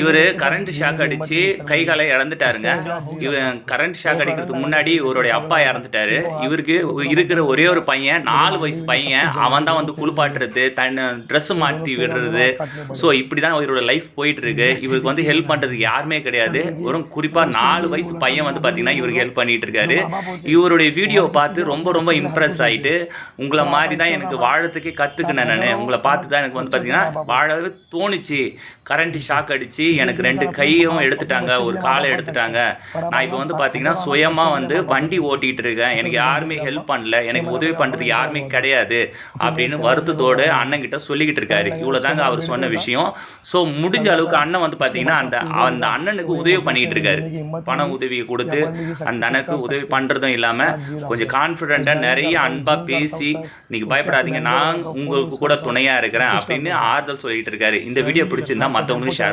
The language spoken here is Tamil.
இவர் கரண்ட் ஷாக் அடிச்சு கை காலை இழந்துட்டாருங்க. இவன் கரண்ட் ஷாக் அடிக்கிறதுக்கு முன்னாடி இவருடைய அப்பா இறந்துட்டாரு. இவருக்கு இருக்கிற ஒரே ஒரு பையன், 4 வயசு பையன். அவன் தான் வந்து குளிப்பாட்டுறது, ட்ரெஸ் மாற்றி விடுறது. ஸோ இப்படி தான் இவரோட லைஃப் போயிட்டு இருக்கு. இவருக்கு வந்து ஹெல்ப் பண்ணுறதுக்கு யாருமே கிடையாது. ஒரு குறிப்பாக 4 வயசு பையன் வந்து பார்த்தீங்கன்னா இவருக்கு ஹெல்ப் பண்ணிட்டு இருக்காரு. இவருடைய வீடியோவை பார்த்து ரொம்ப ரொம்ப இம்ப்ரெஸ் ஆகிட்டு, உங்களை மாதிரி தான் எனக்கு வாழறதுக்கே கற்றுக்கினேன். நான் உங்களை பார்த்து தான் எனக்கு வந்து பார்த்தீங்கன்னா வாழவே தோணுச்சு. கரண்ட் ஷாக் அடிச்சு எனக்கு 2 கையும் எடுத்துட்டாங்க, ஒரு காலை எடுத்துட்டாங்க. நான் இப்போ வந்து பார்த்தீங்கன்னா சுயமாக வந்து வண்டி ஓட்டிகிட்டு இருக்கேன். எனக்கு யாருமே ஹெல்ப் பண்ணல, எனக்கு உதவி பண்ணுறதுக்கு யாருமே கிடையாது அப்படின்னு வருத்தத்தோடு அண்ணன்கிட்ட சொல்லிக்கிட்டு இருக்காரு. இவ்வளோ தாங்க அவர் சொன்ன விஷயம். ஸோ முடிஞ்ச அளவுக்கு அண்ணன் வந்து பார்த்தீங்கன்னா அந்த அண்ணனுக்கு உதவி பண்ணிக்கிட்டு இருக்காரு. பண உதவியை கொடுத்து அந்த அண்ணனுக்கு உதவி பண்ணுறதும் இல்லாமல் கொஞ்சம் கான்ஃபிடென்ட்டாக நிறைய அன்பாக பேசி, நீங்கள் பயப்படாதீங்க, நான் உங்களுக்கு கூட துணையாக இருக்கிறேன் அப்படின்னு ஆறுதல் சொல்லிக்கிட்டு இருக்காரு. இந்த வீடியோ பிடிச்சிருந்தா மற்றவங்களுக்கு ஷேர்